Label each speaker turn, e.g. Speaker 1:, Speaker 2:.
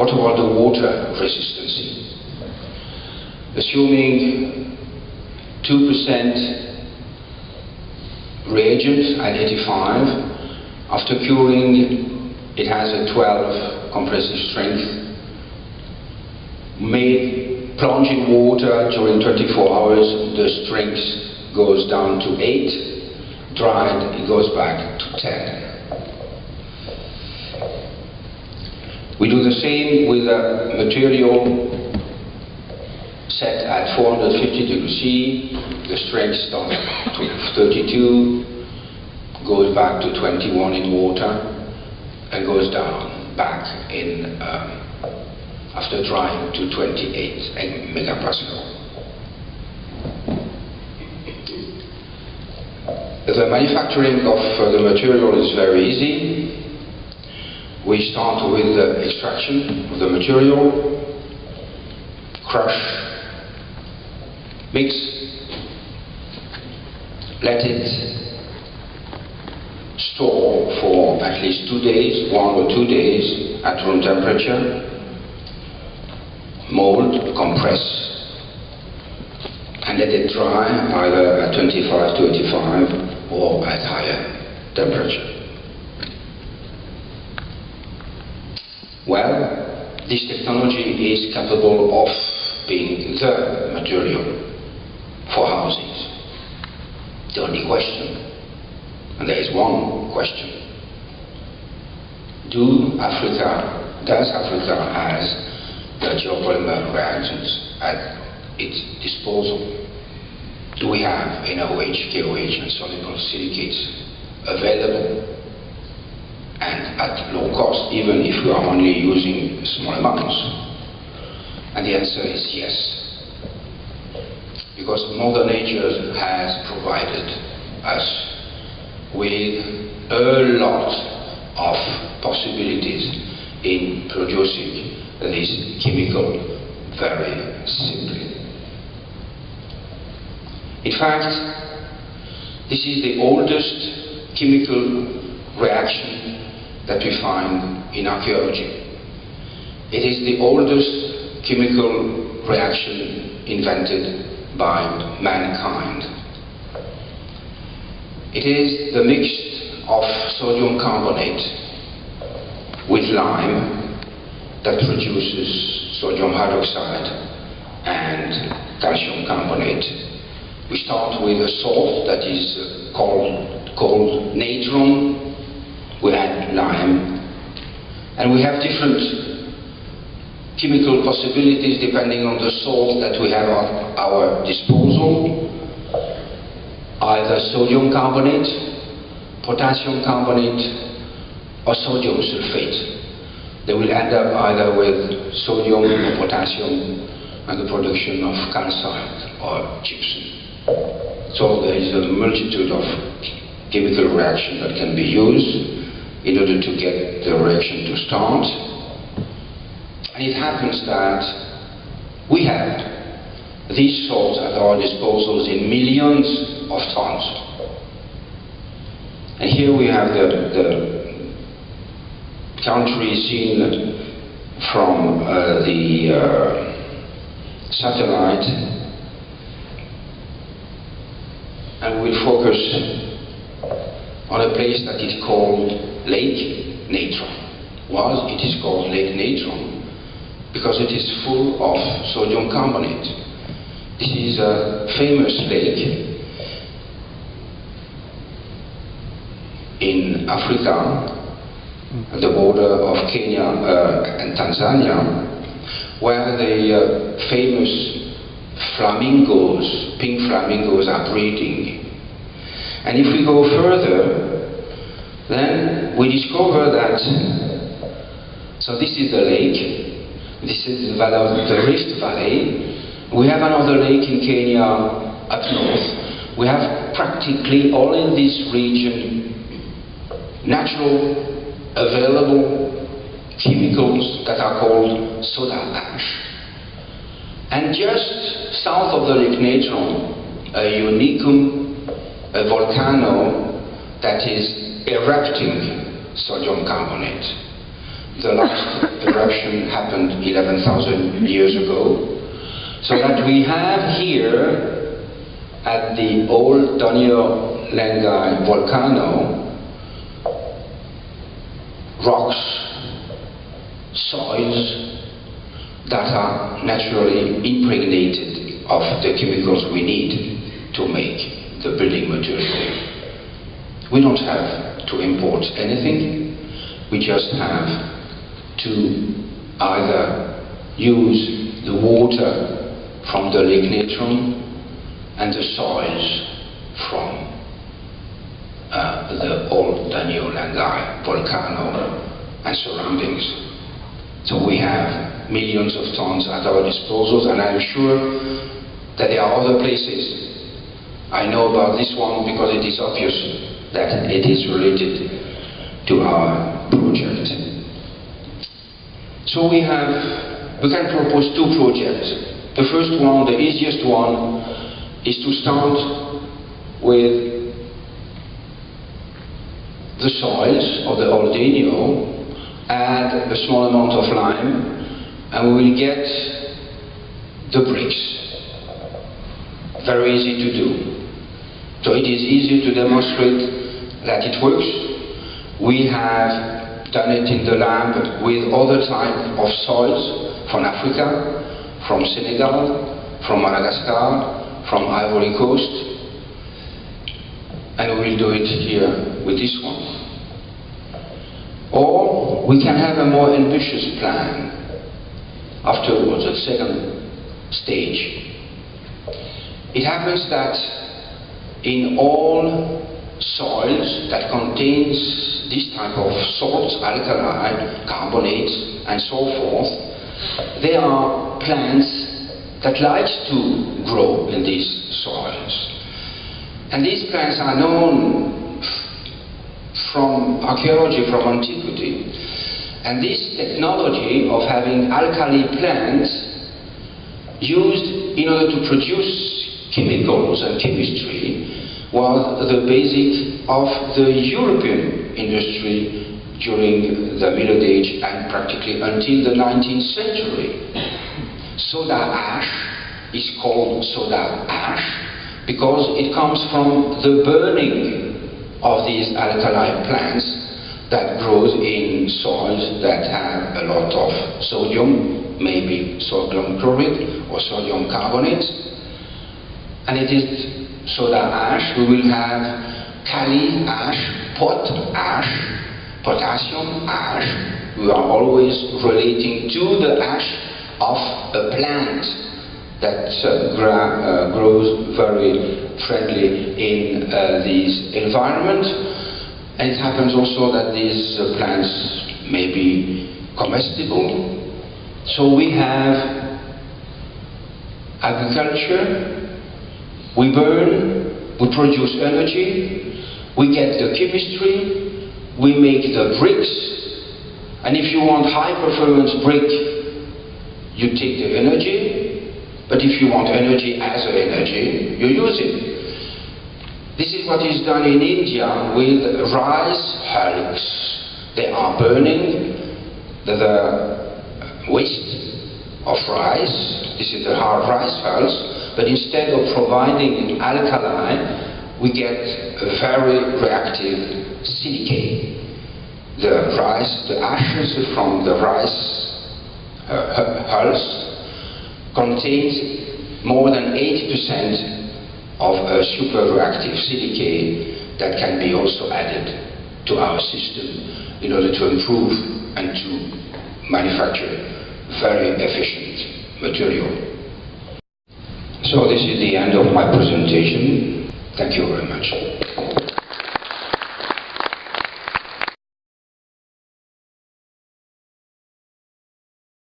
Speaker 1: What about the water resistance? Assuming 2% reagent at 85, after curing it has a 12 compressive strength. Plunge in water during 24 hours, the strength goes down to 8, dried it goes back to 10. We do the same with a material set at 450 degrees C, the strength starts to 32, goes back to 21 in water, and goes down back in after drying to 28 megapascal. The manufacturing of the material is very easy. We start with the extraction of the material, crush, mix, let it store for at least 2 days, 1 or 2 days at room temperature, mold, compress, and let it dry either at 25 to 85 or at higher temperature. Well, this technology is capable of being the material for housings. The only question, and there is one question, does Africa has the geopolymer reactions at its disposal? Do we have NaOH, KOH and soluble silicates available and at low cost, even if we are only using small amounts? And the answer is yes, because Mother Nature has provided us with a lot of possibilities in producing this chemical very simply. In fact, this is the oldest chemical reaction that we find in archaeology. It is the oldest chemical reaction invented by mankind. It is the mix of sodium carbonate with lime that produces sodium hydroxide and calcium carbonate. We start with a salt that is called natron. We add lime, and we have different chemical possibilities depending on the salt that we have at our disposal. Either sodium carbonate, potassium carbonate, or sodium sulfate. They will end up either with sodium or potassium and the production of calcite or gypsum. So there is a multitude of chemical reactions that can be used in order to get the reaction to start. And it happens that we have these salts at our disposal in millions of tons. And here we have the country seen from the satellite, and we'll focus on a place that is called Lake Natron. Why it is called Lake Natron? Because it is full of sodium carbonate. This is a famous lake in Africa, at the border of Kenya and Tanzania, where the famous flamingos, pink flamingos, are breeding. And if we go further, then we discover that, so this is the lake, this is the Rift Valley. We have another lake in Kenya up north. We have practically all in this region natural, available chemicals that are called soda ash. And just south of the Lake Natron, a unicum, a volcano that is erupting sodium carbonate. The last eruption happened 11,000 years ago. So that we have here at the old Danio Lengai volcano rocks, soils that are naturally impregnated of the chemicals we need to make the building material. We don't have to import anything, we just have to either use the water from the Lake Natron and the soils from the old Danio Lengai volcano and surroundings. So we have millions of tons at our disposal, and I'm sure that there are other places. I know about this one because it is obvious that it is related to our project. So we can propose two projects. The first one, the easiest one, is to start with the soils of the old Danio, add a small amount of lime, and we will get the bricks. Very easy to do. So it is easy to demonstrate that it works. We have done it in the lab with other types of soils from Africa, from Senegal, from Madagascar, from Ivory Coast, and we will do it here with this one. Or we can have a more ambitious plan afterwards, a second stage. It happens that in all soils that contains this type of salts, alkali, carbonates, and so forth, there are plants that like to grow in these soils. And these plants are known from archaeology, from antiquity. And this technology of having alkali plants used in order to produce chemicals and chemistry was the basic of the European industry during the Middle Age and practically until the 19th century. Soda ash is called soda ash because it comes from the burning of these alkali plants that grows in soils that have a lot of sodium, maybe sodium chloride or sodium carbonate. And it is soda ash. We will have kali ash, pot ash, potassium ash. We are always relating to the ash of a plant that grows very friendly in this environment. And it happens also that these plants may be comestible. So we have agriculture. We burn, we produce energy, we get the chemistry, we make the bricks, and if you want high performance brick, you take the energy, but if you want energy as an energy, you use it. This is what is done in India with rice hulls. They are burning the waste of rice. This is the hard rice hulls. But instead of providing an alkali, we get a very reactive silicate. The rice, the ashes from the rice hulls contains more than 80% of a super reactive silicate that can be also added to our system in order to improve and to manufacture very efficient material. So this is the end of my presentation. Thank you very much.